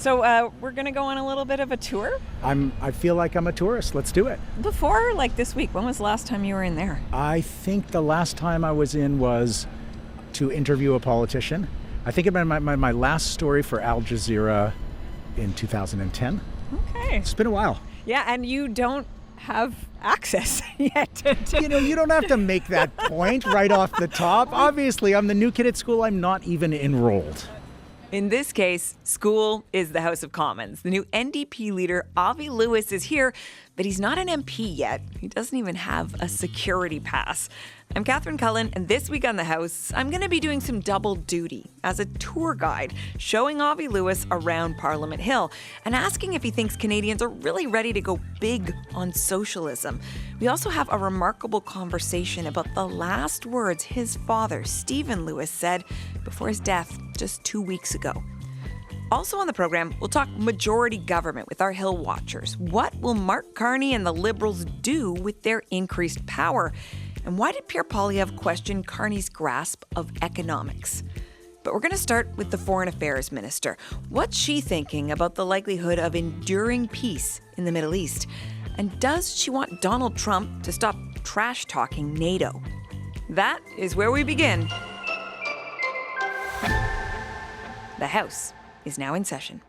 So we're going to go on a little bit of a tour. I feel like I'm a tourist. Let's do it. Before, like this week, when was the last time you were in there? I think the last time I was in was to interview a politician. I think about my last story for Al Jazeera in 2010. Okay. It's been a while. Yeah, and you don't have access yet. You don't have to make that point right off the top. Obviously, I'm the new kid at school. I'm not even enrolled. In this case, school is the House of Commons. The new NDP leader, Avi Lewis, is here, but he's not an MP yet. He doesn't even have a security pass. I'm Catherine Cullen, and this week on The House, I'm going to be doing some double duty as a tour guide, showing Avi Lewis around Parliament Hill and asking if he thinks Canadians are really ready to go big on socialism. We also have a remarkable conversation about the last words his father, Stephen Lewis, said before his death just 2 weeks ago. Also on the program, we'll talk majority government with our Hill Watchers. What will Mark Carney and the Liberals do with their increased power? And why did Pierre Poilievre question Carney's grasp of economics? But we're going to start with the Foreign Affairs Minister. What's she thinking about the likelihood of enduring peace in the Middle East? And does she want Donald Trump to stop trash-talking NATO? That is where we begin. The House is now in session.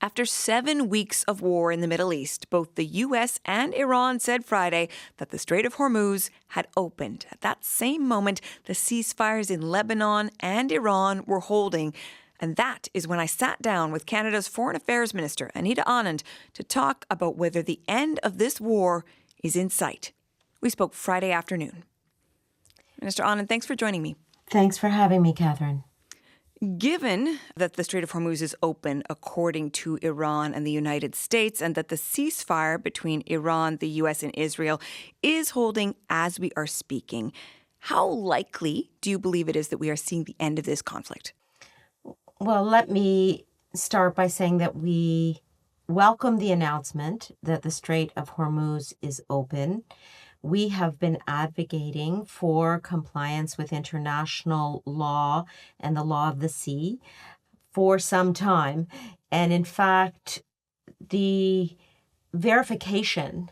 After 7 weeks of war in the Middle East, both the U.S. and Iran said Friday that the Strait of Hormuz had opened. At that same moment, the ceasefires in Lebanon and Iran were holding. And that is when I sat down with Canada's Foreign Affairs Minister, Anita Anand, to talk about whether the end of this war is in sight. We spoke Friday afternoon. Minister Anand, thanks for joining me. Thanks for having me, Catherine. Given that the Strait of Hormuz is open, according to Iran and the United States, and that the ceasefire between Iran, the U.S., and Israel is holding as we are speaking, how likely do you believe it is that we are seeing the end of this conflict? Well, let me start by saying that we welcome the announcement that the Strait of Hormuz is open. We have been advocating for compliance with international law and the law of the sea for some time. And in fact, the verification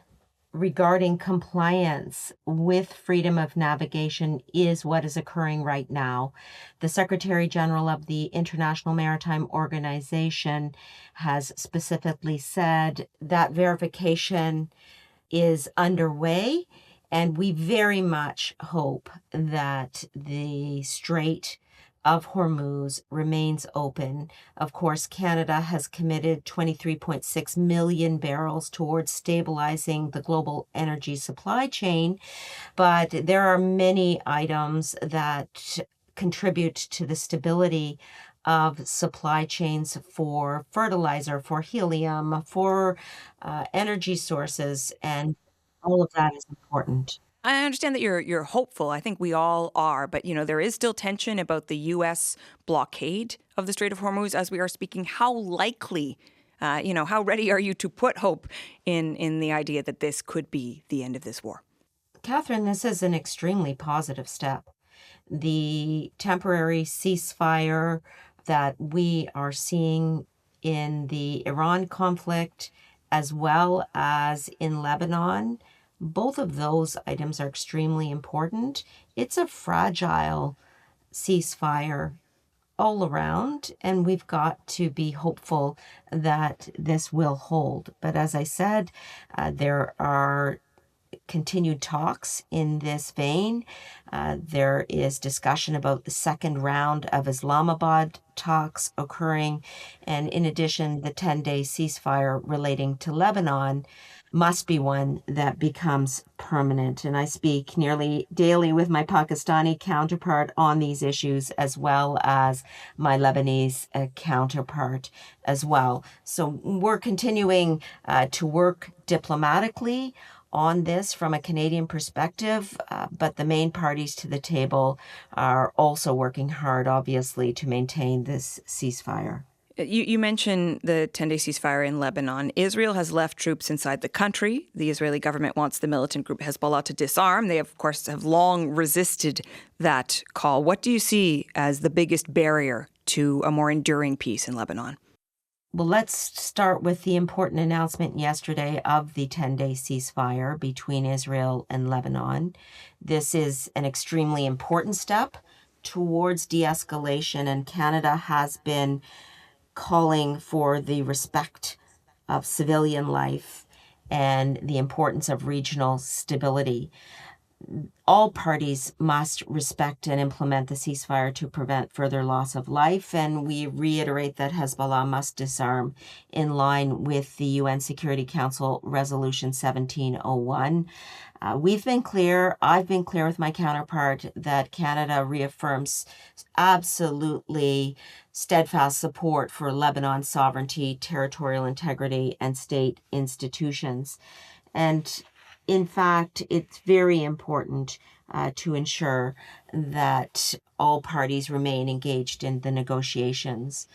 regarding compliance with freedom of navigation is what is occurring right now. The Secretary General of the International Maritime Organization has specifically said that verification is underway, and we very much hope that the Strait of Hormuz remains open. Of course, Canada has committed 23.6 million barrels towards stabilizing the global energy supply chain, but there are many items that contribute to the stability of supply chains for fertilizer, for helium, for energy sources, and all of that is important. I understand that you're hopeful. I think we all are. But, there is still tension about the U.S. blockade of the Strait of Hormuz as we are speaking. How likely, how ready are you to put hope in the idea that this could be the end of this war? Catherine, this is an extremely positive step. The temporary ceasefire that we are seeing in the Iran conflict, as well as in Lebanon, both of those items are extremely important. It's a fragile ceasefire all around, and we've got to be hopeful that this will hold. But as I said, there are continued talks in this vein. There is discussion about the second round of Islamabad talks occurring. And in addition, the 10-day ceasefire relating to Lebanon must be one that becomes permanent. And I speak nearly daily with my Pakistani counterpart on these issues, as well as my Lebanese counterpart as well. So we're continuing to work diplomatically on this from a Canadian perspective, but the main parties to the table are also working hard, obviously, to maintain this ceasefire. You mentioned the 10-day ceasefire in Lebanon. Israel has left troops inside the country. The Israeli government wants the militant group Hezbollah to disarm. They, of course, have long resisted that call. What do you see as the biggest barrier to a more enduring peace in Lebanon? Well, let's start with the important announcement yesterday of the 10-day ceasefire between Israel and Lebanon. This is an extremely important step towards de-escalation, and Canada has been calling for the respect of civilian life and the importance of regional stability. All parties must respect and implement the ceasefire to prevent further loss of life, and we reiterate that Hezbollah must disarm in line with the UN Security Council Resolution 1701. We've been clear, I've been clear with my counterpart, that Canada reaffirms absolutely steadfast support for Lebanon's sovereignty, territorial integrity, and state institutions. And in fact, it's very important to ensure that all parties remain engaged in the negotiations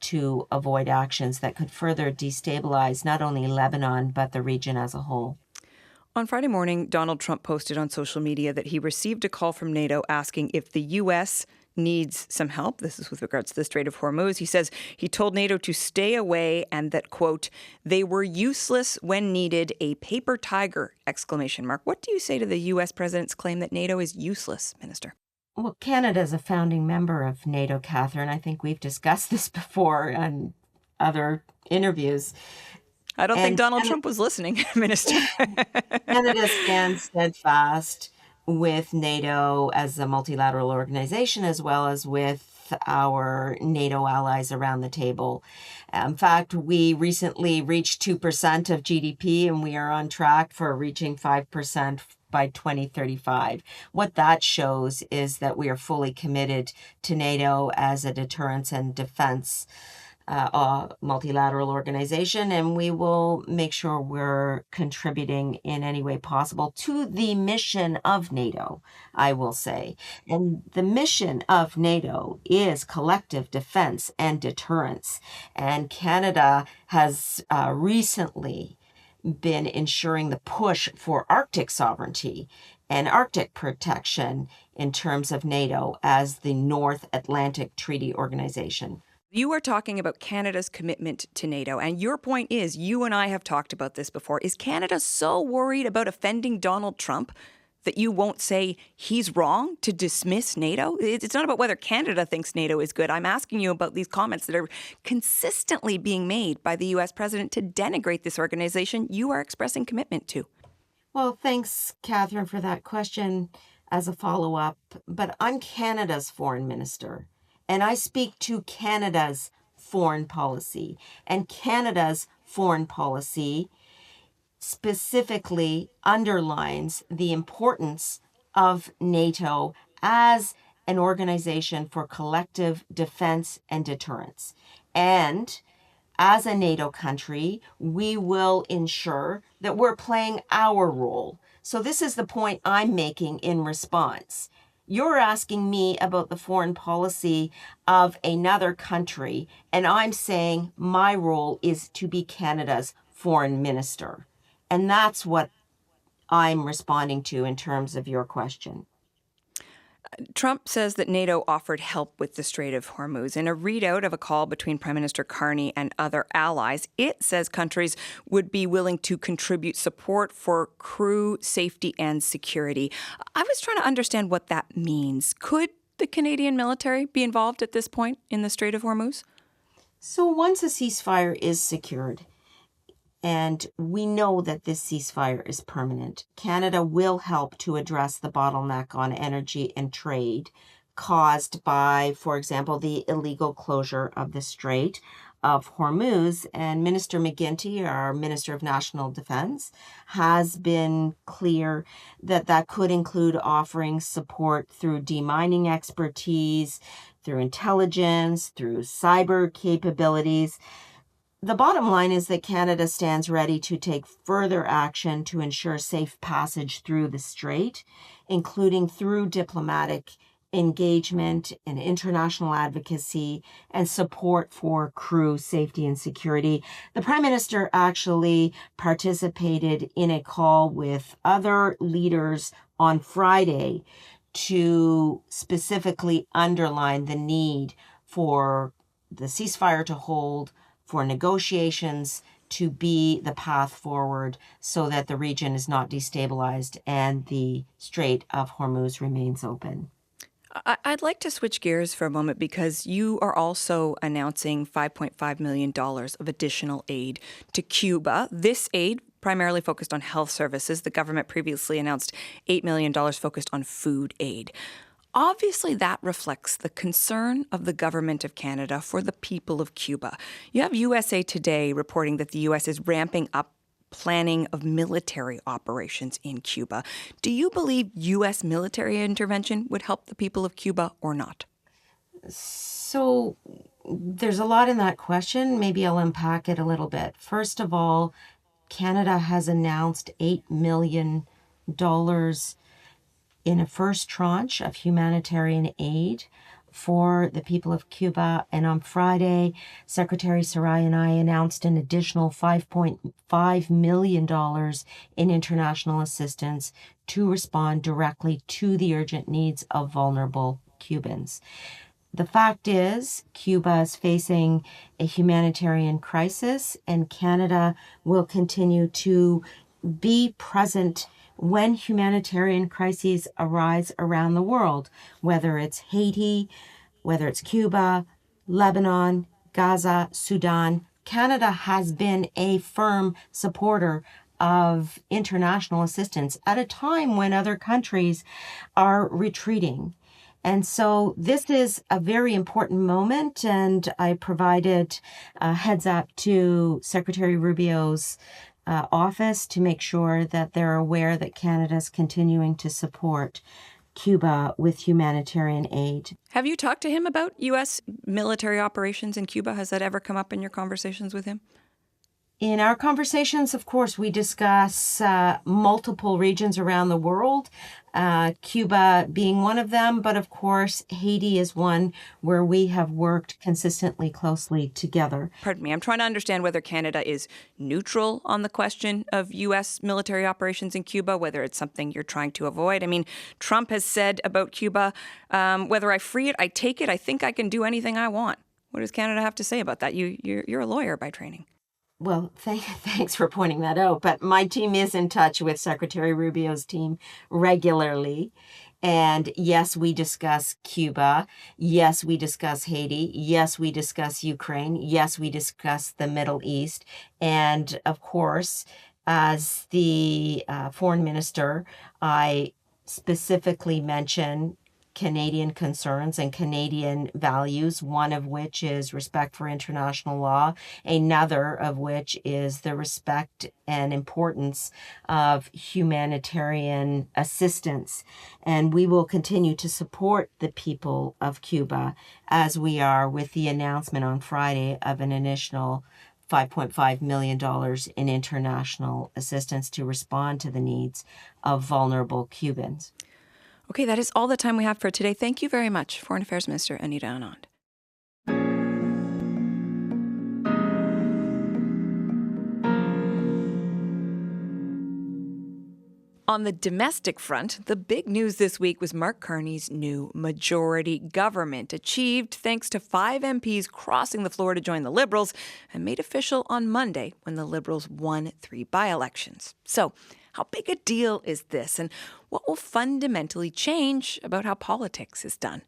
to avoid actions that could further destabilize not only Lebanon, but the region as a whole. On Friday morning, Donald Trump posted on social media that he received a call from NATO asking if the U.S. needs some help. This is with regards to the Strait of Hormuz. He says he told NATO to stay away and that, quote, they were useless when needed, a paper tiger, exclamation mark. What do you say to the U.S. president's claim that NATO is useless, Minister? Well, Canada is a founding member of NATO, Catherine. I think we've discussed this before on other interviews. I don't think Donald Trump was listening, Minister. Canada stands steadfast with NATO as a multilateral organization, as well as with our NATO allies around the table. In fact, we recently reached 2% of GDP, and we are on track for reaching 5% by 2035. What that shows is that we are fully committed to NATO as a deterrence and defense multilateral organization, and we will make sure we're contributing in any way possible to the mission of NATO, I will say. And the mission of NATO is collective defense and deterrence. And Canada has recently been ensuring the push for Arctic sovereignty and Arctic protection in terms of NATO as the North Atlantic Treaty Organization. You are talking about Canada's commitment to NATO, and your point is, you and I have talked about this before, is Canada so worried about offending Donald Trump that you won't say he's wrong to dismiss NATO? It's not about whether Canada thinks NATO is good. I'm asking you about these comments that are consistently being made by the U.S. president to denigrate this organization you are expressing commitment to. Well, thanks, Catherine, for that question as a follow-up. But I'm Canada's foreign minister, and I speak to Canada's foreign policy. And Canada's foreign policy specifically underlines the importance of NATO as an organization for collective defense and deterrence. And as a NATO country, we will ensure that we're playing our role. So this is the point I'm making in response. You're asking me about the foreign policy of another country, and I'm saying my role is to be Canada's foreign minister. And that's what I'm responding to in terms of your question. Trump says that NATO offered help with the Strait of Hormuz. In a readout of a call between Prime Minister Carney and other allies, it says countries would be willing to contribute support for crew safety and security. I was trying to understand what that means. Could the Canadian military be involved at this point in the Strait of Hormuz? So once a ceasefire is secured, and we know that this ceasefire is permanent, Canada will help to address the bottleneck on energy and trade caused by, for example, the illegal closure of the Strait of Hormuz. And Minister McGuinty, our Minister of National Defense, has been clear that that could include offering support through demining expertise, through intelligence, through cyber capabilities. The bottom line is that Canada stands ready to take further action to ensure safe passage through the strait, including through diplomatic engagement and international advocacy and support for crew safety and security. The Prime Minister actually participated in a call with other leaders on Friday to specifically underline the need for the ceasefire to hold, for negotiations to be the path forward so that the region is not destabilized and the Strait of Hormuz remains open. I'd like to switch gears for a moment because you are also announcing $5.5 million of additional aid to Cuba. This aid primarily focused on health services. The government previously announced $8 million focused on food aid. Obviously, that reflects the concern of the government of Canada for the people of Cuba. You have USA Today reporting that the U.S. is ramping up planning of military operations in Cuba. Do you believe U.S. military intervention would help the people of Cuba or not? So there's a lot in that question. Maybe I'll unpack it a little bit. First of all, Canada has announced $8 million in a first tranche of humanitarian aid for the people of Cuba. And on Friday, Secretary Sarai and I announced an additional $5.5 million in international assistance to respond directly to the urgent needs of vulnerable Cubans. The fact is, Cuba is facing a humanitarian crisis, and Canada will continue to be present when humanitarian crises arise around the world, whether it's Haiti, whether it's Cuba, Lebanon, Gaza, Sudan. Canada has been a firm supporter of international assistance at a time when other countries are retreating. And so this is a very important moment, and I provided a heads up to Secretary Rubio's office to make sure that they're aware that Canada is continuing to support Cuba with humanitarian aid. Have you talked to him about U.S. military operations in Cuba? Has that ever come up in your conversations with him? In our conversations, of course, we discuss multiple regions around the world, Cuba being one of them. But of course, Haiti is one where we have worked consistently closely together. Pardon me, I'm trying to understand whether Canada is neutral on the question of U.S. military operations in Cuba, whether it's something you're trying to avoid. I mean, Trump has said about Cuba, whether I free it, I take it, I think I can do anything I want. What does Canada have to say about that? You're a lawyer by training. Well, thanks for pointing that out. But my team is in touch with Secretary Rubio's team regularly. And yes, we discuss Cuba. Yes, we discuss Haiti. Yes, we discuss Ukraine. Yes, we discuss the Middle East. And of course, as the foreign minister, I specifically mention Canadian concerns and Canadian values, one of which is respect for international law, another of which is the respect and importance of humanitarian assistance. And we will continue to support the people of Cuba as we are with the announcement on Friday of an additional $5.5 million in international assistance to respond to the needs of vulnerable Cubans. Okay, that is all the time we have for today. Thank you very much, Foreign Affairs Minister Anita Anand. On the domestic front, the big news this week was Mark Carney's new majority government, achieved thanks to 5 MPs crossing the floor to join the Liberals and made official on Monday when the Liberals won 3 by-elections. So, how big a deal is this, and what will fundamentally change about how politics is done?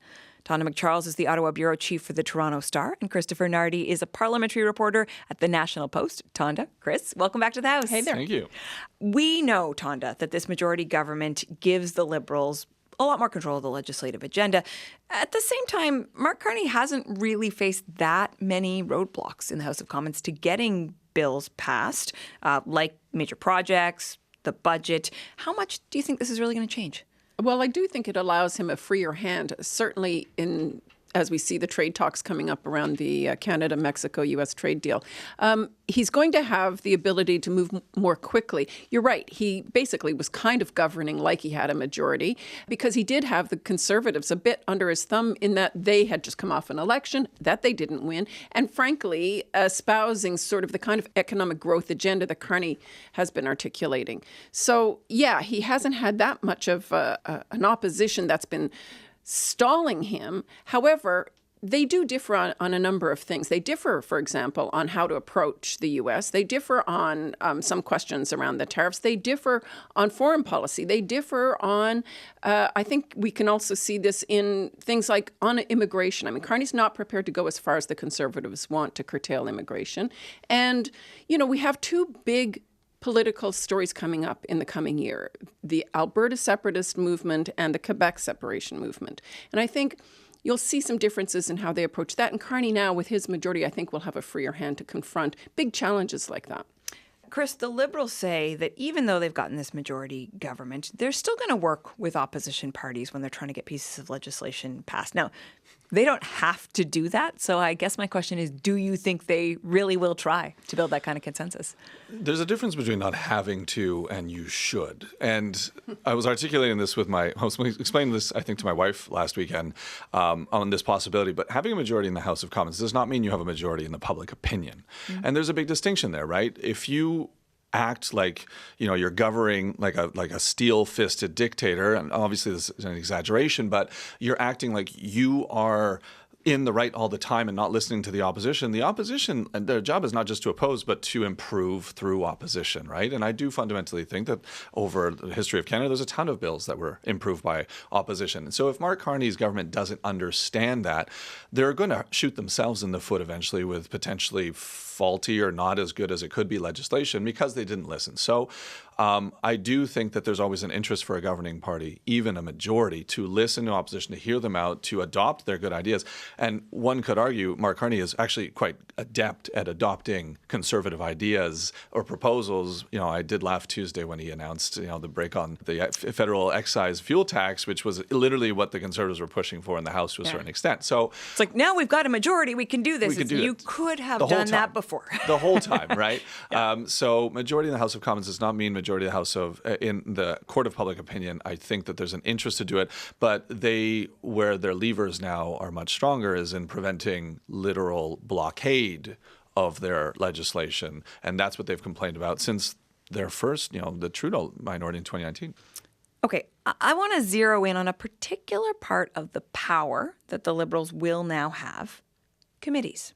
Tonda McCharles is the Ottawa bureau chief for the Toronto Star, and Christopher Nardi is a parliamentary reporter at the National Post. Tonda, Chris, welcome back to the House. Hey there. Thank you. We know, Tonda, that this majority government gives the Liberals a lot more control of the legislative agenda. At the same time, Mark Carney hasn't really faced that many roadblocks in the House of Commons to getting bills passed, like major projects, the budget. How much do you think this is really going to change? Well, I do think it allows him a freer hand, certainly as we see the trade talks coming up around the Canada-Mexico-U.S. trade deal. He's going to have the ability to move more quickly. You're right. He basically was kind of governing like he had a majority because he did have the Conservatives a bit under his thumb in that they had just come off an election that they didn't win. And frankly, espousing sort of the kind of economic growth agenda that Carney has been articulating. So, yeah, he hasn't had that much of an opposition that's been stalling him. However, they do differ on a number of things. They differ, for example, on how to approach the U.S. They differ on some questions around the tariffs. They differ on foreign policy. They differ on, I think we can also see this in things like on immigration. I mean, Carney's not prepared to go as far as the Conservatives want to curtail immigration. And, you know, we have two big political stories coming up in the coming year, the Alberta separatist movement and the Quebec separation movement. And I think you'll see some differences in how they approach that. And Carney now, with his majority, I think will have a freer hand to confront big challenges like that. Chris, the Liberals say that even though they've gotten this majority government, they're still going to work with opposition parties when they're trying to get pieces of legislation passed. Now, they don't have to do that. So I guess my question is, do you think they really will try to build that kind of consensus? There's a difference between not having to and you should. And I was articulating this with I was explaining this, I think, to my wife last weekend on this possibility. But having a majority in the House of Commons does not mean you have a majority in the public opinion. Mm-hmm. And there's a big distinction there, right? If you act like, you know, you're governing like a steel-fisted dictator, and obviously this is an exaggeration, but you're acting like you are in the right all the time and not listening to the opposition. The opposition, and their job is not just to oppose, but to improve through opposition, right? And I do fundamentally think that over the history of Canada, there's a ton of bills that were improved by opposition. And so if Mark Carney's government doesn't understand that, they're going to shoot themselves in the foot eventually with potentially faulty or not as good as it could be legislation because they didn't listen. So I do think that there's always an interest for a governing party, even a majority, to listen to opposition, to hear them out, to adopt their good ideas. And one could argue Mark Carney is actually quite adept at adopting conservative ideas or proposals. You know, I did laugh Tuesday when he announced, you know, the break on the federal excise fuel tax, which was literally what the Conservatives were pushing for in the House to a certain extent. So it's like, now we've got a majority, we can do this. You could have done that before. The whole time, right? So majority in the House of Commons does not mean majority in the House of in the court of public opinion. I think that there's an interest to do it, but where their levers now are much stronger is in preventing literal blockade of their legislation, and that's what they've complained about since their first, the Trudeau minority in 2019. Okay, I want to zero in on a particular part of the power that the Liberals will now have: committees.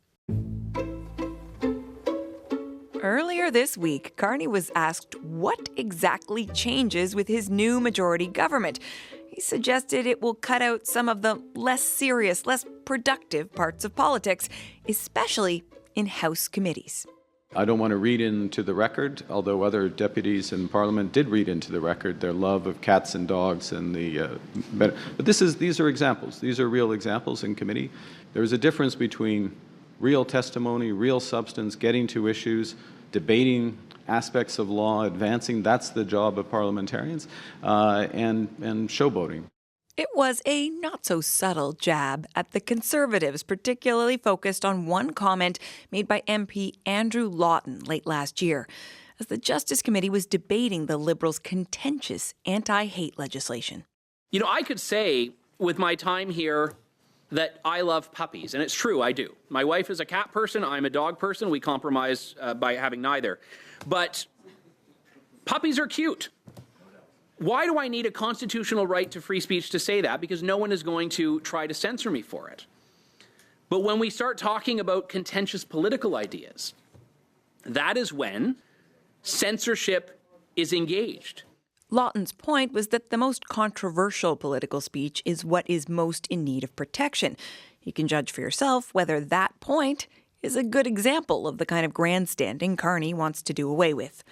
Earlier this week, Carney was asked what exactly changes with his new majority government. He suggested it will cut out some of the less serious, less productive parts of politics, especially in House committees. I don't want to read into the record, although other deputies in Parliament did read into the record their love of cats and dogs and but these are examples. These are real examples in committee. There is a difference between real testimony, real substance, getting to issues, debating aspects of law, advancing. That's the job of parliamentarians, and showboating. It was a not-so-subtle jab at the Conservatives, particularly focused on one comment made by MP Andrew Lawton late last year, as the Justice Committee was debating the Liberals' contentious anti-hate legislation. You know, I could say with my time here that I love puppies, and it's true, I do. My wife is a cat person, I'm a dog person, we compromise by having neither. But puppies are cute. Why do I need a constitutional right to free speech to say that? Because no one is going to try to censor me for it. But when we start talking about contentious political ideas, that is when censorship is engaged. Lawton's point was that the most controversial political speech is what is most in need of protection. You can judge for yourself whether that point is a good example of the kind of grandstanding Carney wants to do away with.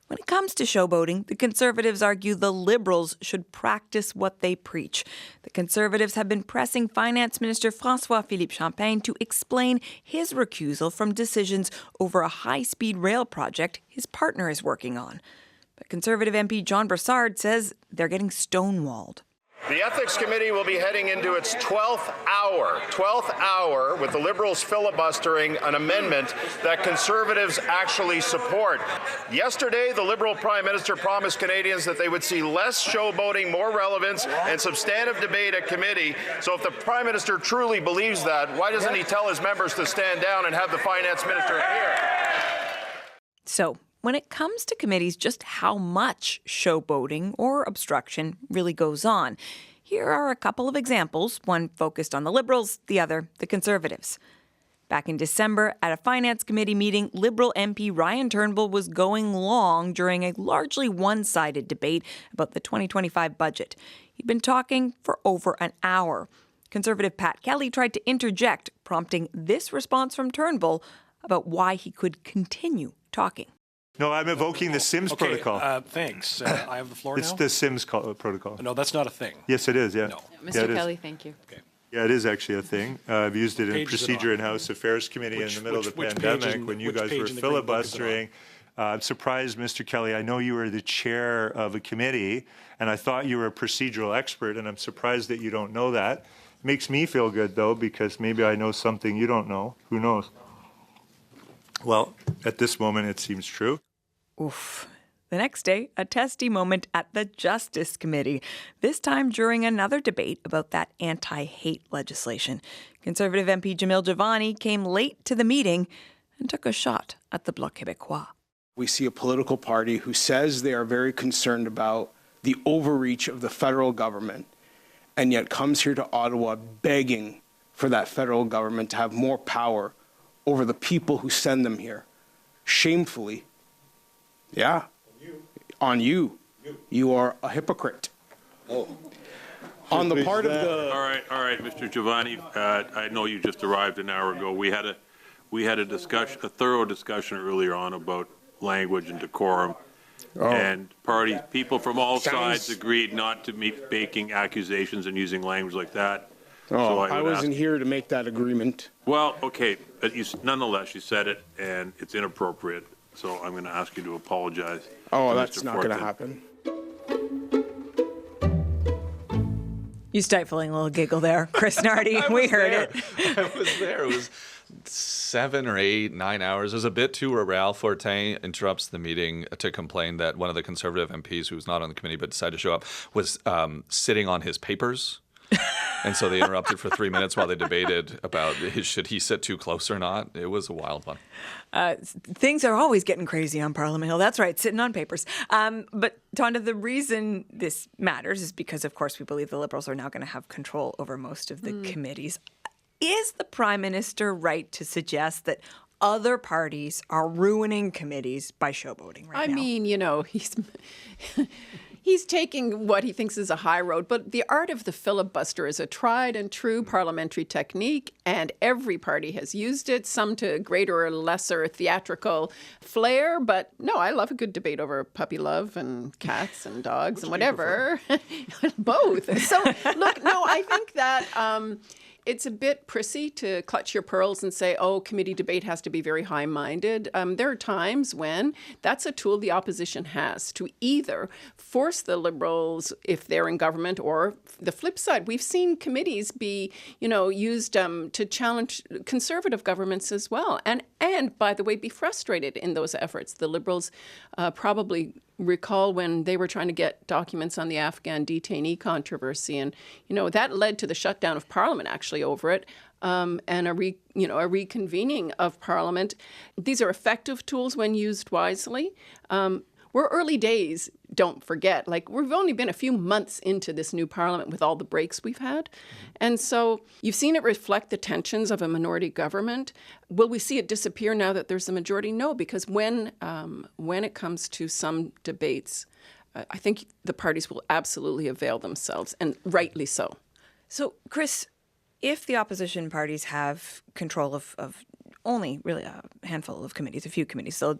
When it comes to showboating, the Conservatives argue the Liberals should practice what they preach. The Conservatives have been pressing Finance Minister François-Philippe Champagne to explain his recusal from decisions over a high-speed rail project his partner is working on. But Conservative MP John Brassard says they're getting stonewalled. The Ethics Committee will be heading into its 12th hour with the Liberals filibustering an amendment that Conservatives actually support. Yesterday, the Liberal Prime Minister promised Canadians that they would see less showboating, more relevance, and substantive debate at committee. So if the Prime Minister truly believes that, why doesn't he tell his members to stand down and have the Finance Minister here? So, when it comes to committees, just how much showboating or obstruction really goes on. Here are a couple of examples, one focused on the Liberals, the other the Conservatives. Back in December, at a Finance Committee meeting, Liberal MP Ryan Turnbull was going long during a largely one-sided debate about the 2025 budget. He'd been talking for over an hour. Conservative Pat Kelly tried to interject, prompting this response from Turnbull about why he could continue talking. No, I'm evoking the Sims protocol. Thanks. I have the floor It's now? the Sims protocol. No, that's not a thing. Yes, it is, yeah. No. Mr. Kelly, thank you. Okay. Yeah, it is actually a thing. I've used it in Page is it procedure on? in House Affairs Committee in the middle of the which page pandemic in- when you which guys page were in the Green Book is it on? filibustering. I'm surprised, Mr. Kelly. I know you were the chair of a committee, and I thought you were a procedural expert, and I'm surprised that you don't know that. Makes me feel good, though, because maybe I know something you don't know. Who knows? Well, at this moment, it seems true. Oof. The next day, a testy moment at the Justice Committee, this time during another debate about that anti-hate legislation. Conservative MP Jamil Javani came late to the meeting and took a shot at the Bloc Québécois. We see a political party who says they are very concerned about the overreach of the federal government and yet comes here to Ottawa begging for that federal government to have more power over the people who send them here. Shamefully. Yeah. On you. You are a hypocrite. Oh. On the part of the... All right, Mr. Giovanni, I know you just arrived an hour ago. We had a discussion, a thorough discussion earlier on about language and decorum. And people from all sides agreed not to be making accusations and using language like that. So I wasn't here to make that agreement. Well, okay, but nonetheless, you said it, and it's inappropriate. So I'm going to ask you to apologize. Oh, that's not going to happen. You stifling a little giggle there, Chris Nardi. We heard it. I was there. It was 7 or 8, 9 hours. It was a bit too where Réal Fortin interrupts the meeting to complain that one of the Conservative MPs, who was not on the committee but decided to show up, was sitting on his papers. And so they interrupted for 3 minutes while they debated about should he sit too close or not. It was a wild one. Things are always getting crazy on Parliament Hill. That's right, sitting on papers. But Tonda, the reason this matters is because, of course, we believe the Liberals are now going to have control over most of the committees. Is the Prime Minister right to suggest that other parties are ruining committees by showboating right now? I mean, he's taking what he thinks is a high road, but the art of the filibuster is a tried and true parliamentary technique, and every party has used it, some to greater or lesser theatrical flair. But no, I love a good debate over puppy love and cats and dogs and whatever. Both. So, look, no, I think that it's a bit prissy to clutch your pearls and say, oh, committee debate has to be very high-minded. There are times when that's a tool the opposition has to either force the Liberals, if they're in government, or the flip side. We've seen committees be, used to challenge Conservative governments as well. And by the way, be frustrated in those efforts. The Liberals probably recall when they were trying to get documents on the Afghan detainee controversy, and that led to the shutdown of Parliament actually over it, and a reconvening of Parliament. These are effective tools when used wisely. We're early days, don't forget. We've only been a few months into this new Parliament with all the breaks we've had. And so you've seen it reflect the tensions of a minority government. Will we see it disappear now that there's a majority? No, because when it comes to some debates, I think the parties will absolutely avail themselves, and rightly so. So, Chris, if the opposition parties have control of only really a handful of committees, a few committees, so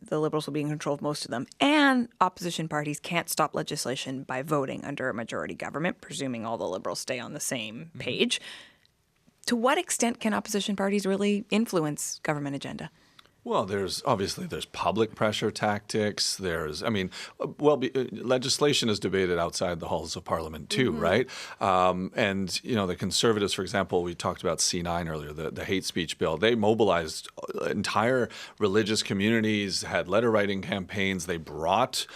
the Liberals will be in control of most of them, and opposition parties can't stop legislation by voting under a majority government, presuming all the Liberals stay on the same page. To what extent can opposition parties really influence government agenda? Well, there's public pressure tactics. Legislation is debated outside the halls of Parliament too, right? And the Conservatives, for example, we talked about C9 earlier, the hate speech bill. They mobilized entire religious communities, had letter writing campaigns. They brought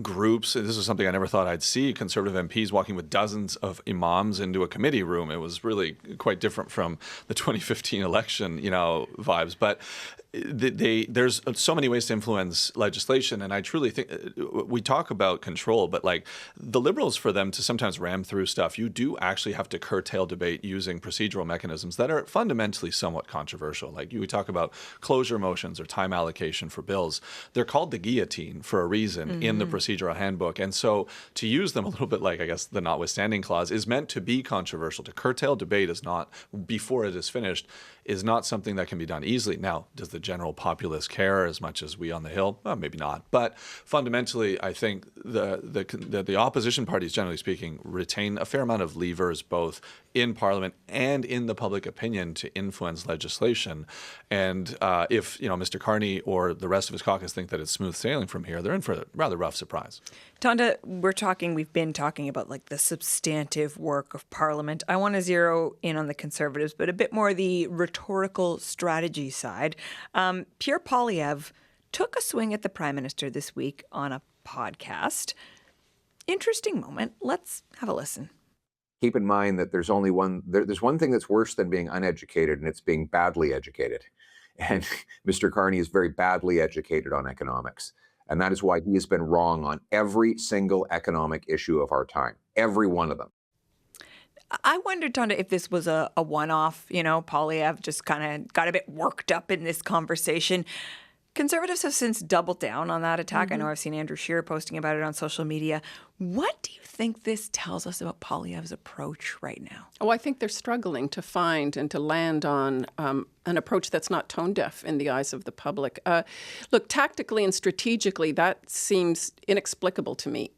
groups. This is something I never thought I'd see, Conservative MPs walking with dozens of imams into a committee room. It was really quite different from the 2015 election, vibes. But there's so many ways to influence legislation, and I truly think we talk about control, but like the Liberals, for them to sometimes ram through stuff, you do actually have to curtail debate using procedural mechanisms that are fundamentally somewhat controversial. Like we talk about closure motions or time allocation for bills. They're called the guillotine for a reason in the procedural handbook, and so to use them a little bit like, I guess, the notwithstanding clause is meant to be controversial. To curtail debate is not, before it is finished, is not something that can be done easily. Now, does the general populace care as much as we on the Hill? Well, maybe not. But fundamentally, I think the opposition parties, generally speaking, retain a fair amount of levers both in Parliament and in the public opinion to influence legislation. And if Mr. Carney or the rest of his caucus think that it's smooth sailing from here, they're in for a rather rough surprise. Tonda, we've been talking about like the substantive work of Parliament. I want to zero in on the Conservatives, but a bit more the rhetorical strategy side. Pierre Poilievre took a swing at the Prime Minister this week on a podcast. Interesting moment. Let's have a listen. Keep in mind that there's only there's one thing that's worse than being uneducated, and it's being badly educated. And Mr. Carney is very badly educated on economics. And that is why he has been wrong on every single economic issue of our time, every one of them. I wondered, Tonda, if this was a one-off, Poilievre just kind of got a bit worked up in this conversation. Conservatives have since doubled down on that attack. I know I've seen Andrew Scheer posting about it on social media. What do you think this tells us about Poilievre's approach right now? Oh, I think they're struggling to find and to land on an approach that's not tone deaf in the eyes of the public. Look, tactically and strategically, that seems inexplicable to me.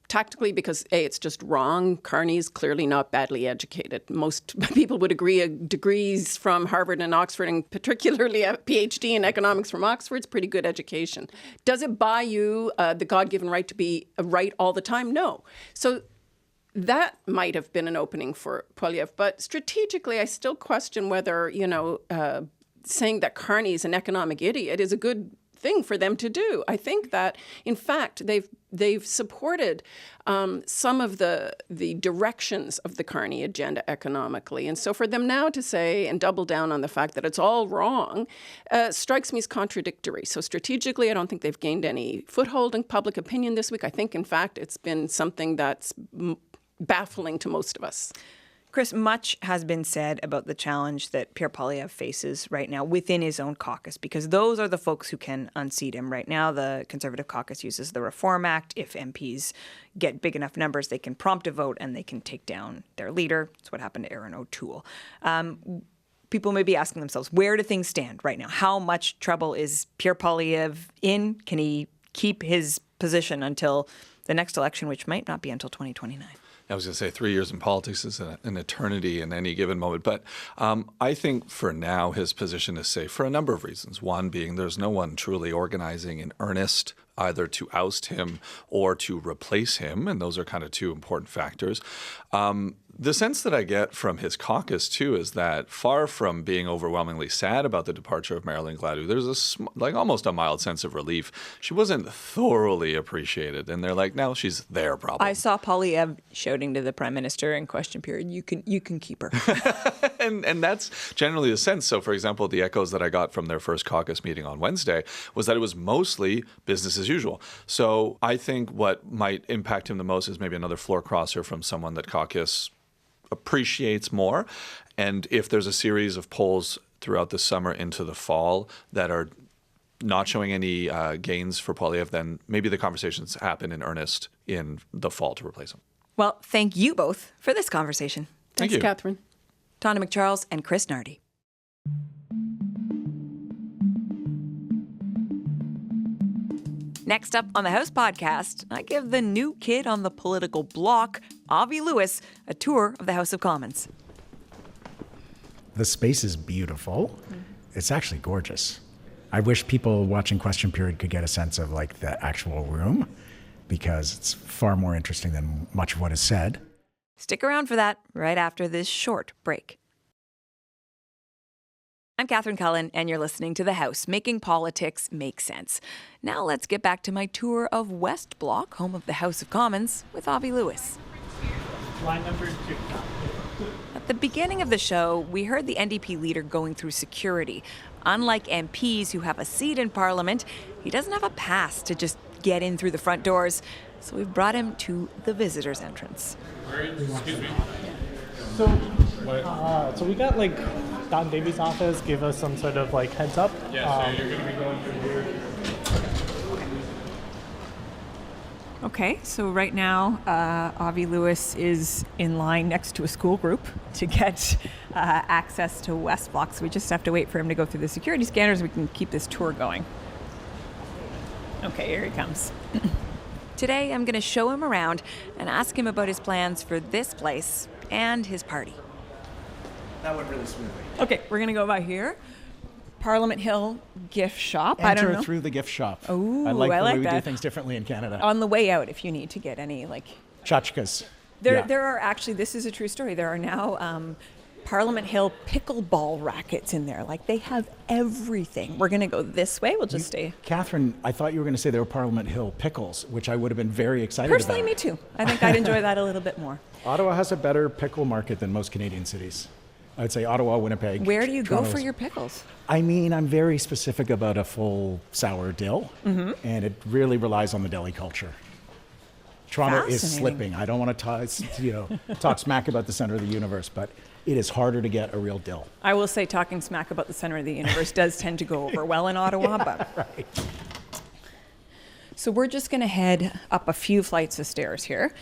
Tactically, because A, it's just wrong. Carney's clearly not badly educated. Most people would agree degrees from Harvard and Oxford, and particularly a PhD in economics from Oxford, is pretty good education. Does it buy you the God-given right to be right all the time? No. So that might have been an opening for Poilievre. But strategically, I still question whether, saying that Carney is an economic idiot is a good thing for them to do. I think that, in fact, they've supported some of the directions of the Carney agenda economically. And so for them now to say and double down on the fact that it's all wrong strikes me as contradictory. So strategically, I don't think they've gained any foothold in public opinion this week. I think, in fact, it's been something that's baffling to most of us. Chris, much has been said about the challenge that Pierre Poilievre faces right now within his own caucus, because those are the folks who can unseat him. Right now, the Conservative caucus uses the Reform Act. If MPs get big enough numbers, they can prompt a vote and they can take down their leader. That's what happened to Aaron O'Toole. People may be asking themselves, where do things stand right now? How much trouble is Pierre Poilievre in? Can he keep his position until the next election, which might not be until 2029? I was going to say 3 years in politics is an eternity in any given moment. But I think for now his position is safe for a number of reasons. One being there's no one truly organizing in earnest either to oust him or to replace him. And those are kind of two important factors. The sense that I get from his caucus, too, is that far from being overwhelmingly sad about the departure of Marilyn Gladue, there's almost a mild sense of relief. She wasn't thoroughly appreciated. And they're like, no, she's their problem. I saw Poilievre shouting to the Prime Minister in question period, you can keep her. and that's generally the sense. So, for example, the echoes that I got from their first caucus meeting on Wednesday was that it was mostly business as usual. So I think what might impact him the most is maybe another floor crosser from someone that caucus appreciates more. And if there's a series of polls throughout the summer into the fall that are not showing any gains for Poilievre, then maybe the conversations happen in earnest in the fall to replace him. Well, thank you both for this conversation. Thanks, Catherine. Tonda McCharles and Chris Nardi. Next up on the House podcast, I give the new kid on the political block, Avi Lewis, a tour of the House of Commons. The space is beautiful. It's actually gorgeous. I wish people watching Question Period could get a sense of like the actual room, because it's far more interesting than much of what is said. Stick around for that right after this short break. I'm Catherine Cullen, and you're listening to The House, making politics make sense. Now let's get back to my tour of West Block, home of the House of Commons, with Avi Lewis. Line number 2. At the beginning of the show, we heard the NDP leader going through security. Unlike MPs who have a seat in Parliament, he doesn't have a pass to just get in through the front doors. So we've brought him to the visitor's entrance. Excuse me. So we got Don Davies' office gave us some sort of heads up. Yeah, so you're going to be going through here. Okay, so right now, Avi Lewis is in line next to a school group to get access to West Block. So we just have to wait for him to go through the security scanners. We can keep this tour going. Okay, here he comes. Today, I'm going to show him around and ask him about his plans for this place and his party. That went really smoothly. Okay, we're going to go by here. Parliament Hill gift shop. Enter I don't know. through the gift shop. Ooh, I like the way we that. do things differently in Canada. On the way out, if you need to get any Tchotchkes. There are actually, this is a true story, there are now Parliament Hill pickleball rackets in there. They have everything. We're going to go this way. We'll just stay. Catherine, I thought you were going to say there were Parliament Hill pickles, which I would have been very excited Personally, about. me too. I think I'd enjoy that a little bit more. Ottawa has a better pickle market than most Canadian cities. I'd say Ottawa, Winnipeg. Where do you go Toronto's. for your pickles? I mean, I'm very specific about a full sour dill, and it really relies on the deli culture. Toronto is slipping. I don't want to talk smack about the center of the universe, but it is harder to get a real dill. I will say talking smack about the center of the universe does tend to go over well in Ottawa. Right. So we're just going to head up a few flights of stairs here.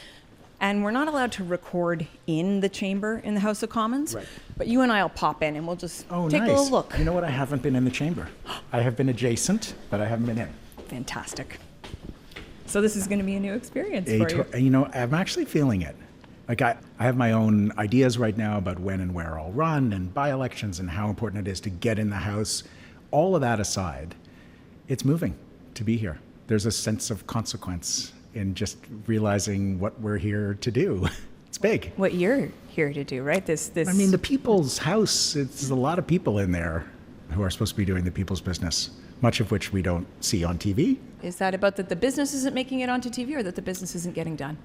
And we're not allowed to record in the chamber in the House of Commons. Right. But you and I will pop in and we'll just take nice. a little look. You know what? I haven't been in the chamber. I have been adjacent, but I haven't been in. Fantastic. So this is going to be a new experience for you. I'm actually feeling it. I have my own ideas right now about when and where I'll run and by-elections and how important it is to get in the House. All of that aside, it's moving to be here. There's a sense of consequence in just realizing what we're here to do. It's big. What you're here to do, right? This. I mean, the People's House, it's a lot of people in there who are supposed to be doing the people's business, much of which we don't see on TV. Is that about that the business isn't making it onto TV or that the business isn't getting done?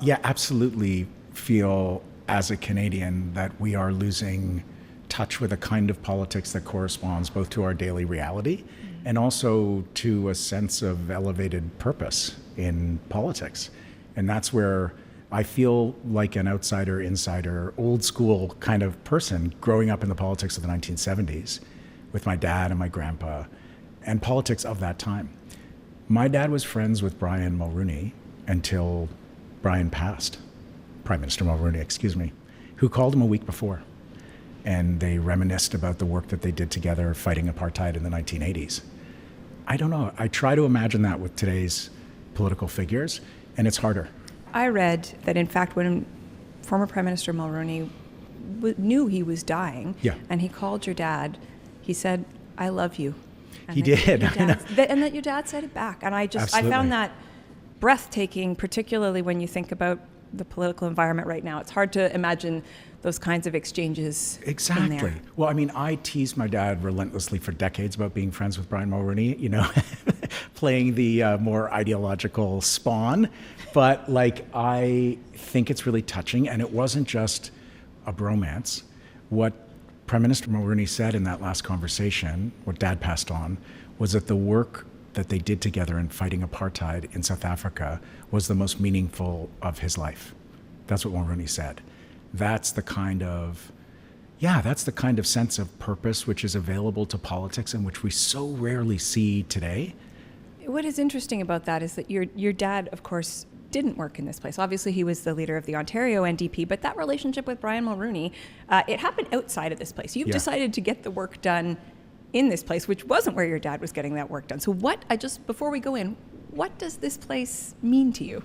Yeah, absolutely feel as a Canadian that we are losing touch with a kind of politics that corresponds both to our daily reality and also to a sense of elevated purpose in politics. And that's where I feel like an outsider, insider, old school kind of person growing up in the politics of the 1970s with my dad and my grandpa and politics of that time. My dad was friends with Brian Mulroney until Brian passed, Prime Minister Mulroney, excuse me, who called him a week before. And they reminisced about the work that they did together fighting apartheid in the 1980s. I don't know. I try to imagine that with today's political figures, and it's harder. I read that, in fact, when former Prime Minister Mulroney knew he was dying, and he called your dad, he said, "I love you." And he did. And that your dad said it back. And I found that breathtaking, particularly when you think about the political environment right now. It's hard to imagine those kinds of exchanges. Exactly. In there. Well, I mean, I teased my dad relentlessly for decades about being friends with Brian Mulroney, playing the more ideological spawn. But I think it's really touching. And it wasn't just a bromance. What Prime Minister Mulroney said in that last conversation, what Dad passed on, was that the work that they did together in fighting apartheid in South Africa was the most meaningful of his life. That's what Mulroney said. That's the kind of sense of purpose which is available to politics and which we so rarely see today. What is interesting about that is that your dad, of course, didn't work in this place. Obviously, he was the leader of the Ontario NDP, but that relationship with Brian Mulroney, it happened outside of this place. You've decided to get the work done in this place, which wasn't where your dad was getting that work done. So before we go in, what does this place mean to you?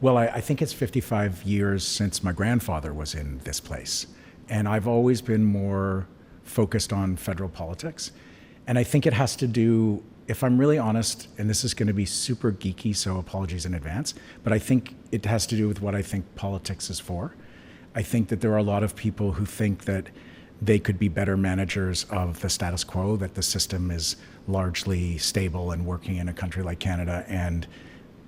Well, I think it's 55 years since my grandfather was in this place. And I've always been more focused on federal politics. And I think it has to do, if I'm really honest, and this is going to be super geeky, so apologies in advance, but I think it has to do with what I think politics is for. I think that there are a lot of people who think that they could be better managers of the status quo, that the system is largely stable and working in a country like Canada, and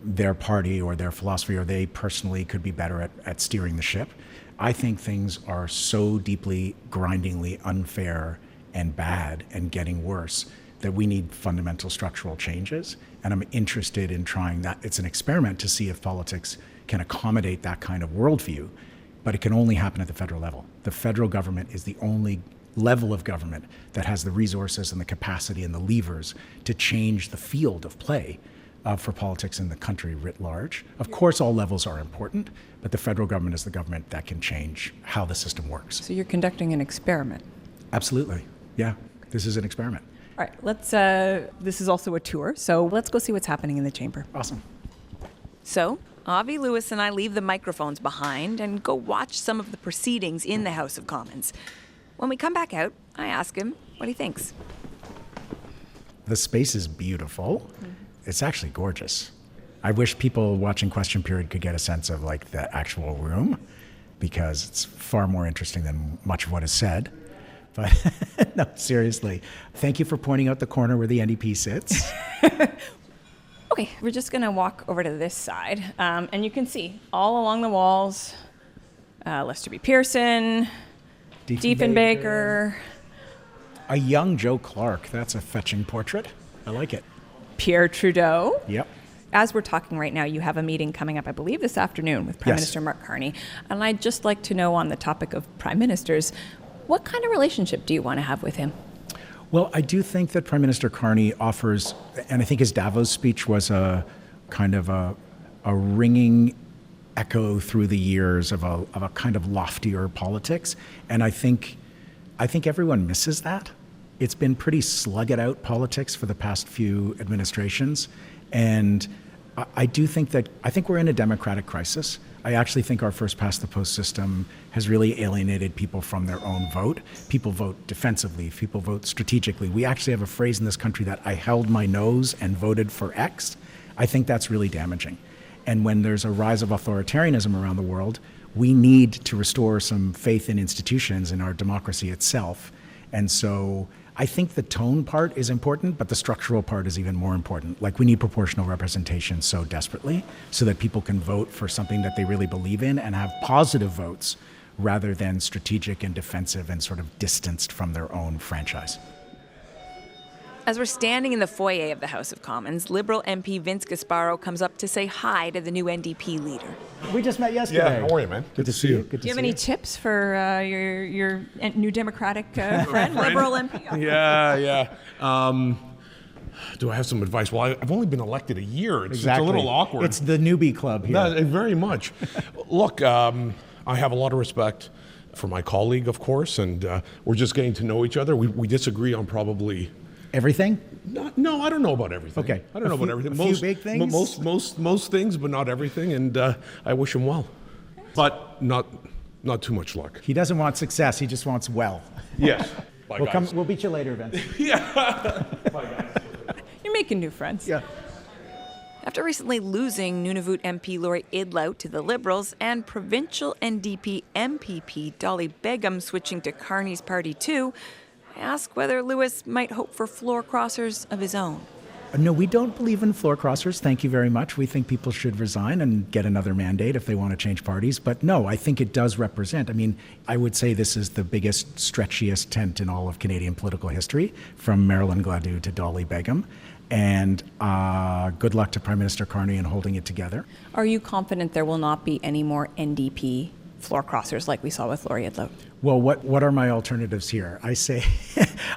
their party or their philosophy or they personally could be better at steering the ship. I think things are so deeply, grindingly unfair and bad and getting worse that we need fundamental structural changes. And I'm interested in trying that. It's an experiment to see if politics can accommodate that kind of worldview, but it can only happen at the federal level. The federal government is the only level of government that has the resources and the capacity and the levers to change the field of play for politics in the country writ large. Of course, all levels are important, but the federal government is the government that can change how the system works. So you're conducting an experiment? Absolutely. Yeah, this is an experiment. All right, let's, this is also a tour, so let's go see what's happening in the chamber. Awesome. So, Avi Lewis and I leave the microphones behind and go watch some of the proceedings in the House of Commons. When we come back out, I ask him what he thinks. The space is beautiful. It's actually gorgeous. I wish people watching Question Period could get a sense of like the actual room, because it's far more interesting than much of what is said. But no, seriously, thank you for pointing out the corner where the NDP sits. Okay, we're just gonna walk over to this side, and you can see all along the walls, Lester B. Pearson, Diefenbaker. A young Joe Clark, that's a fetching portrait. I like it. Pierre Trudeau. Yep. As we're talking right now, you have a meeting coming up, I believe, this afternoon with Prime Minister Mark Carney. And I'd just like to know, on the topic of prime ministers, what kind of relationship do you want to have with him? Well, I do think that Prime Minister Carney offers, and I think his Davos speech was a kind of a ringing echo through the years of a kind of loftier politics. And I think everyone misses that. It's been pretty slug-it-out politics for the past few administrations. And I think we're in a democratic crisis. I actually think our first-past-the-post system has really alienated people from their own vote. People vote defensively. People vote strategically. We actually have a phrase in this country that I held my nose and voted for X. I think that's really damaging. And when there's a rise of authoritarianism around the world, we need to restore some faith in institutions and our democracy itself. And so I think the tone part is important, but the structural part is even more important. Like, we need proportional representation so desperately so that people can vote for something that they really believe in and have positive votes rather than strategic and defensive and sort of distanced from their own franchise. As we're standing in the foyer of the House of Commons, Liberal MP Vince Gasparo comes up to say hi to the new NDP leader. We just met yesterday. Yeah, how are you, man? Good to see you. Do you have any tips for your new Democratic friend, Liberal MP? Yeah. Do I have some advice? Well, I've only been elected a year. It's a little awkward. It's the newbie club here. No, very much. Look, I have a lot of respect for my colleague, of course, and we're just getting to know each other. We disagree on probably everything? No, I don't know about everything. Okay. I don't know about everything. Few big things? Most things, but not everything, and I wish him well. But not too much luck. He doesn't want success, he just wants well. Yes. Bye, guys. We'll beat you later, Vince. Yeah. Bye, guys. You're making new friends. Yeah. After recently losing Nunavut MP Lori Idlout to the Liberals and provincial NDP MPP Dolly Begum switching to Carney's party too, I ask whether Lewis might hope for floor crossers of his own. No, we don't believe in floor crossers. Thank you very much. We think people should resign and get another mandate if they want to change parties. But no, I think it does represent. I mean, I would say this is the biggest, stretchiest tent in all of Canadian political history, from Marilyn Gladue to Dolly Begum. And good luck to Prime Minister Carney in holding it together. Are you confident there will not be any more NDP floor crossers like we saw with Lori Idlout? Well, what are my alternatives here? I say,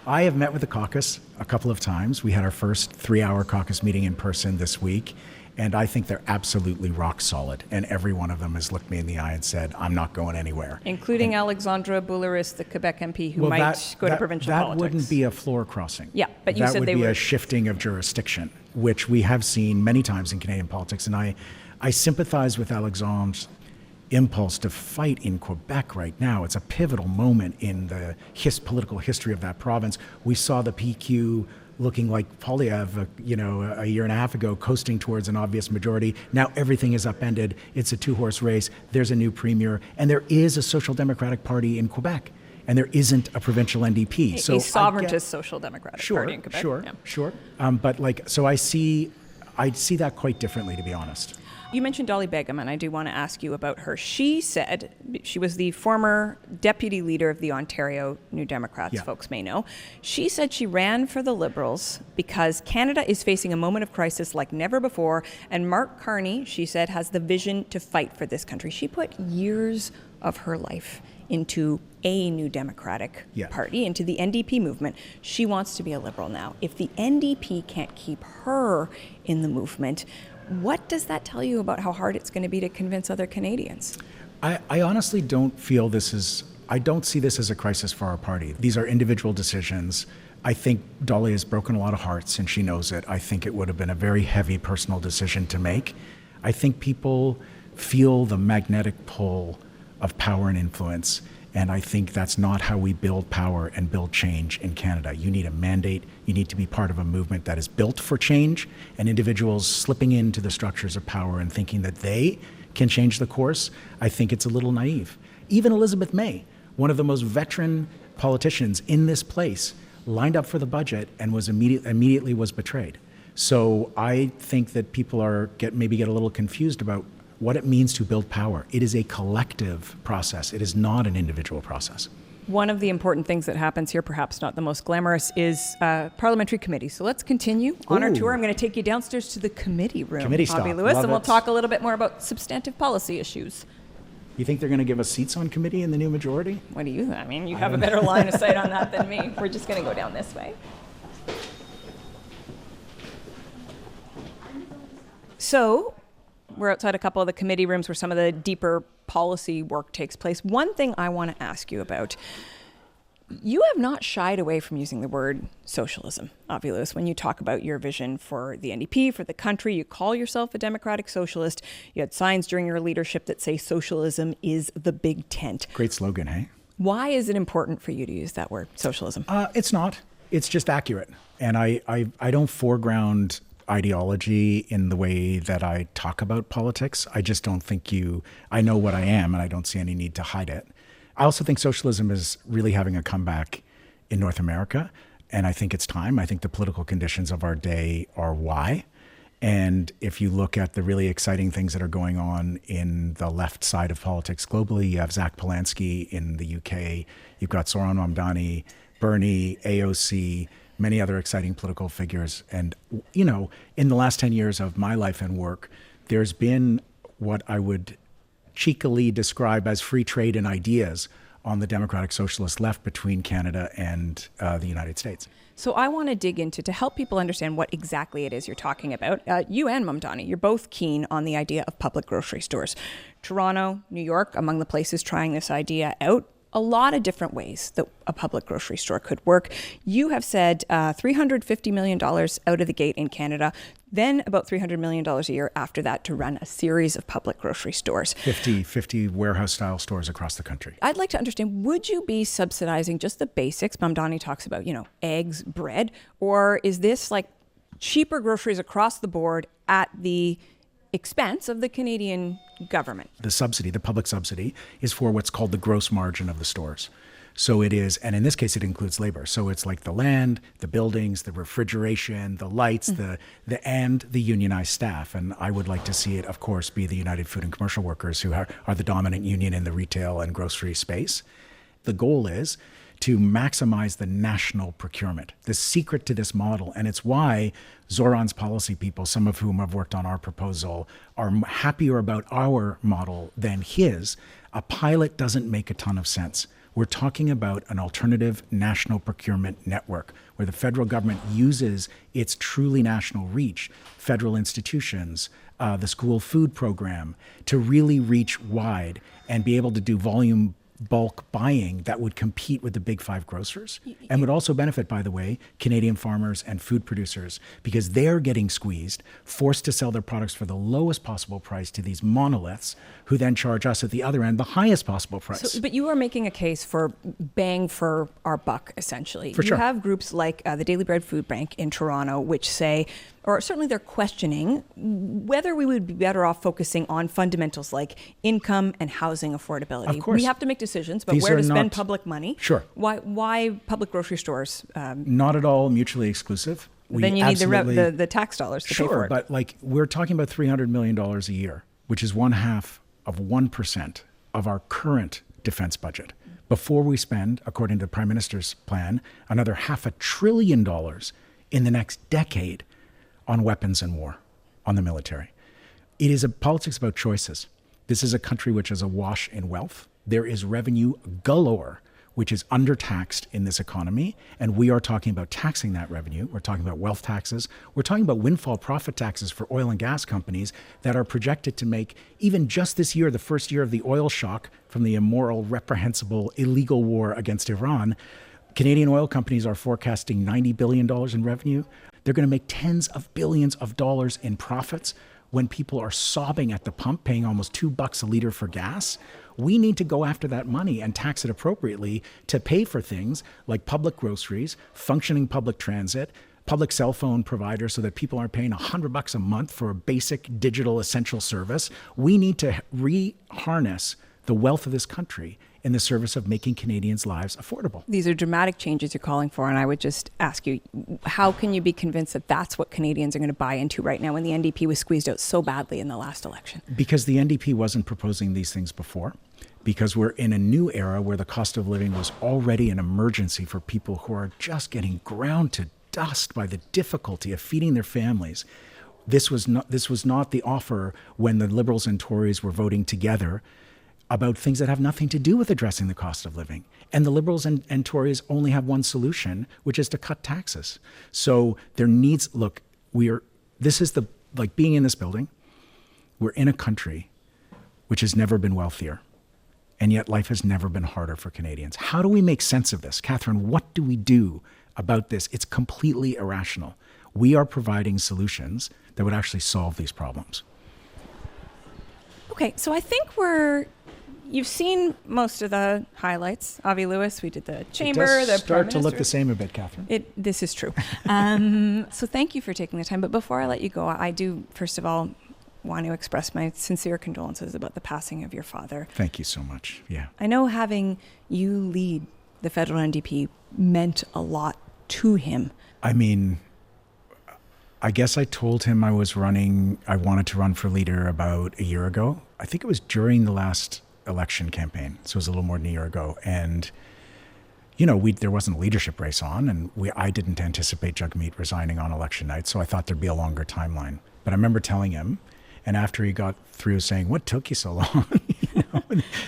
I have met with the caucus a couple of times. We had our first 3-hour caucus meeting in person this week, and I think they're absolutely rock solid. And every one of them has looked me in the eye and said, I'm not going anywhere. Including Alexandra Boulouris, the Quebec MP, who might go to provincial politics. That wouldn't be a floor crossing. Yeah, but you said they would. That would be a shifting of jurisdiction, which we have seen many times in Canadian politics. And I sympathize with Alexandre's impulse to fight in Quebec right now. It's a pivotal moment in the political history of that province. We saw the PQ looking like Polyev, a year and a half ago, coasting towards an obvious majority. Now everything is upended. It's a 2-horse race. There's a new premier, and there is a Social Democratic Party in Quebec, and there isn't a provincial NDP. A sovereigntist Social Democratic Party in Quebec. Sure. But so I see that quite differently, to be honest. You mentioned Dolly Begum, and I do want to ask you about her. She said, she was the former deputy leader of the Ontario New Democrats, folks may know. She said she ran for the Liberals because Canada is facing a moment of crisis like never before, and Mark Carney, she said, has the vision to fight for this country. She put years of her life into a New Democratic Party, into the NDP movement. She wants to be a Liberal now. If the NDP can't keep her in the movement, what does that tell you about how hard it's going to be to convince other Canadians? I honestly don't feel I don't see this as a crisis for our party. These are individual decisions. I think Dolly has broken a lot of hearts and she knows it. I think it would have been a very heavy personal decision to make. I think people feel the magnetic pull of power and influence. And I think that's not how we build power and build change in Canada. You need a mandate. You need to be part of a movement that is built for change, and individuals slipping into the structures of power and thinking that they can change the course, I think it's a little naive. Even Elizabeth May, one of the most veteran politicians in this place, lined up for the budget and was immediately was betrayed. So I think that people maybe get a little confused about what it means to build power. It is a collective process. It is not an individual process. One of the important things that happens here, perhaps not the most glamorous, is parliamentary committee. So let's continue on our tour. I'm going to take you downstairs to the committee room, Avi Lewis, and we'll talk a little bit more about substantive policy issues. You think they're going to give us seats on committee in the new majority? What do you, you have a better line of sight on that than me. We're just going to go down this way. So we're outside a couple of the committee rooms where some of the deeper policy work takes place. One thing I want to ask you about, you have not shied away from using the word socialism, Avi Lewis, when you talk about your vision for the NDP, for the country. You call yourself a democratic socialist. You had signs during your leadership that say socialism is the big tent. Great slogan, hey? Why is it important for you to use that word, socialism? It's not. It's just accurate. And I don't foreground ideology in the way that I talk about politics. I just don't think I know what I am, and I don't see any need to hide it. I also think socialism is really having a comeback in North America, and I think it's time. I think the political conditions of our day are why. And if you look at the really exciting things that are going on in the left side of politics globally, you have Zach Polanski in the UK, you've got Zoran Mamdani, Bernie, AOC, many other exciting political figures. And, in the last 10 years of my life and work, there's been what I would cheekily describe as free trade in ideas on the democratic socialist left between Canada and the United States. So I want to dig into, to help people understand what exactly it is you're talking about. You and Mamdani, you're both keen on the idea of public grocery stores. Toronto, New York, among the places trying this idea out. A lot of different ways that a public grocery store could work. You have said $350 million out of the gate in Canada, then about $300 million a year after that to run a series of public grocery stores. 50 warehouse-style stores across the country. I'd like to understand, would you be subsidizing just the basics? Mamdani talks about, eggs, bread, or is this like cheaper groceries across the board at the expense of the Canadian government? The public subsidy, is for what's called the gross margin of the stores. So it is, and in this case, it includes labor. So it's like the land, the buildings, the refrigeration, the lights, and the unionized staff. And I would like to see it, of course, be the United Food and Commercial Workers, who are the dominant union in the retail and grocery space. The goal is to maximize the national procurement. The secret to this model, and it's why Zoran's policy people, some of whom have worked on our proposal, are happier about our model than his. A pilot doesn't make a ton of sense. We're talking about an alternative national procurement network where the federal government uses its truly national reach, federal institutions, the school food program, to really reach wide and be able to do volume bulk buying that would compete with the big five grocers and would also benefit, by the way, Canadian farmers and food producers, because they're getting squeezed, forced to sell their products for the lowest possible price to these monoliths who then charge us at the other end the highest possible price. But you are making a case for bang for our buck, essentially. For sure. You have groups like the Daily Bread Food Bank in Toronto, which say, or certainly they're questioning whether we would be better off focusing on fundamentals like income and housing affordability. Of course. We have to make decisions about where to spend public money. Sure. Why public grocery stores? Not at all mutually exclusive. Then you need the tax dollars to pay for it. But like we're talking about $300 million a year, which is 1/2 of 1% of our current defense budget. Before we spend, according to the Prime Minister's plan, another $500 billion in the next decade on weapons and war, on the military. It is a politics about choices. This is a country which is awash in wealth. There is revenue galore, which is undertaxed in this economy. And we are talking about taxing that revenue. We're talking about wealth taxes. We're talking about windfall profit taxes for oil and gas companies that are projected to make, even just this year, the first year of the oil shock from the immoral, reprehensible, illegal war against Iran, Canadian oil companies are forecasting $90 billion in revenue. They're going to make tens of billions of dollars in profits when people are sobbing at the pump, paying almost $2 a liter for gas. We need to go after that money and tax it appropriately to pay for things like public groceries, functioning public transit, public cell phone providers so that people aren't paying $100 a month for a basic digital essential service. We need to re-harness the wealth of this country in the service of making Canadians' lives affordable. These are dramatic changes you're calling for, and I would just ask you, how can you be convinced that that's what Canadians are going to buy into right now when the NDP was squeezed out so badly in the last election? Because the NDP wasn't proposing these things before, because we're in a new era where the cost of living was already an emergency for people who are just getting ground to dust by the difficulty of feeding their families. This was not the offer when the Liberals and Tories were voting together about things that have nothing to do with addressing the cost of living. And the Liberals and Tories only have one solution, which is to cut taxes. So there needs, look, this is like being in this building, we're in a country which has never been wealthier. And yet life has never been harder for Canadians. How do we make sense of this? Catherine, what do we do about this? It's completely irrational. We are providing solutions that would actually solve these problems. Okay, so I think you've seen most of the highlights. Avi Lewis, we did the chamber, it does the start to look the same a bit, Catherine. This is true. So thank you for taking the time. But before I let you go, I do, first of all, want to express my sincere condolences about the passing of your father. Thank you so much. Yeah. I know having you lead the federal NDP meant a lot to him. I mean, I guess I told him I wanted to run for leader about a year ago. I think it was during the last election campaign. So it was a little more than a year ago. And, there wasn't a leadership race on, and I didn't anticipate Jagmeet resigning on election night. So I thought there'd be a longer timeline. But I remember telling him, and after he got through saying, "What took you so long?"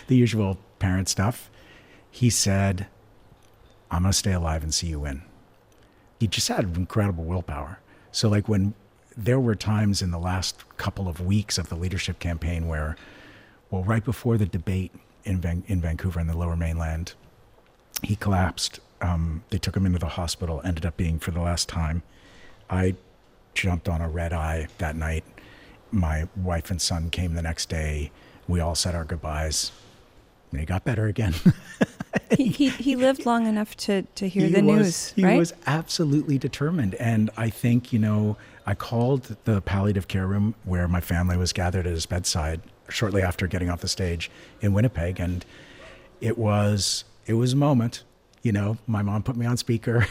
The usual parent stuff, he said, "I'm going to stay alive and see you win." He just had incredible willpower. So like when there were times in the last couple of weeks of the leadership campaign where, right before the debate in Vancouver in the Lower Mainland, he collapsed. They took him into the hospital, ended up being for the last time. I jumped on a red eye that night. My wife and son came the next day. We all said our goodbyes. And he got better again. He lived long enough to hear the news, right? He was absolutely determined. And I think, I called the palliative care room where my family was gathered at his bedside shortly after getting off the stage in Winnipeg. And it was a moment. My mom put me on speaker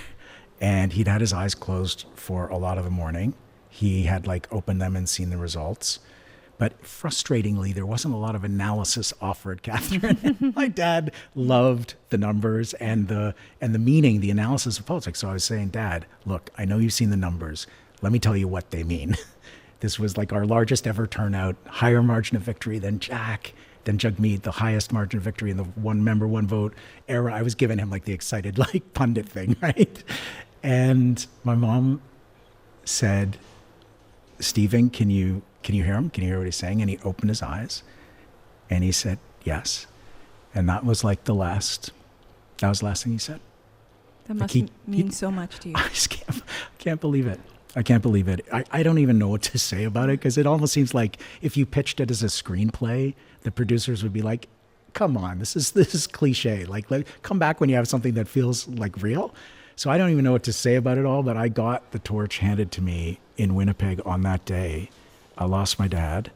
and he'd had his eyes closed for a lot of the morning. He had opened them and seen the results. But frustratingly, there wasn't a lot of analysis offered, Catherine. My dad loved the numbers and the meaning, the analysis of politics. So I was saying, Dad, look, I know you've seen the numbers. Let me tell you what they mean. This was our largest ever turnout, higher margin of victory than Jagmeet, the highest margin of victory in the one member, one vote era. I was giving him the excited pundit thing, right? And my mom said, "Stephen, can you hear him? Can you hear what he's saying?" And he opened his eyes and he said, "Yes." And that was the last thing he said. That must mean so much to you. I just can't believe it. I can't believe it. I don't even know what to say about it because it almost seems like if you pitched it as a screenplay, the producers would be like, "Come on, this is cliche. Come back when you have something that feels real." So I don't even know what to say about it all, but I got the torch handed to me in Winnipeg on that day. I lost my dad,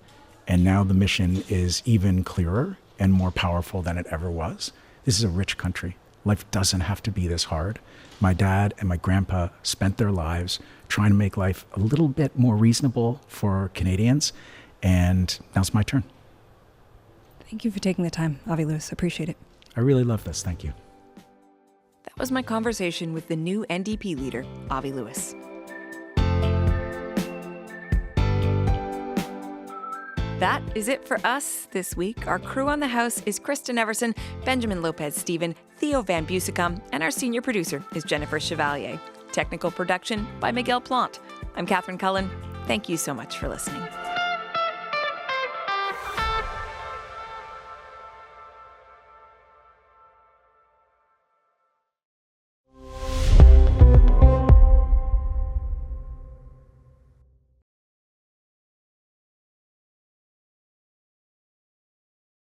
and now the mission is even clearer and more powerful than it ever was. This is a rich country. life doesn't have to be this hard. My dad and my grandpa spent their lives trying to make life a little bit more reasonable for Canadians, and now's my turn. Thank you for taking the time, Avi Lewis. Appreciate it. I really love this. Thank you. That was my conversation with the new NDP leader, Avi Lewis. That is it for us this week. Our crew on the House is Kristen Everson, Benjamin Lopez-Stephen, Theo Van Busicum, and our senior producer is Jennifer Chevalier. Technical production by Miguel Plant. I'm Catherine Cullen. Thank you so much for listening.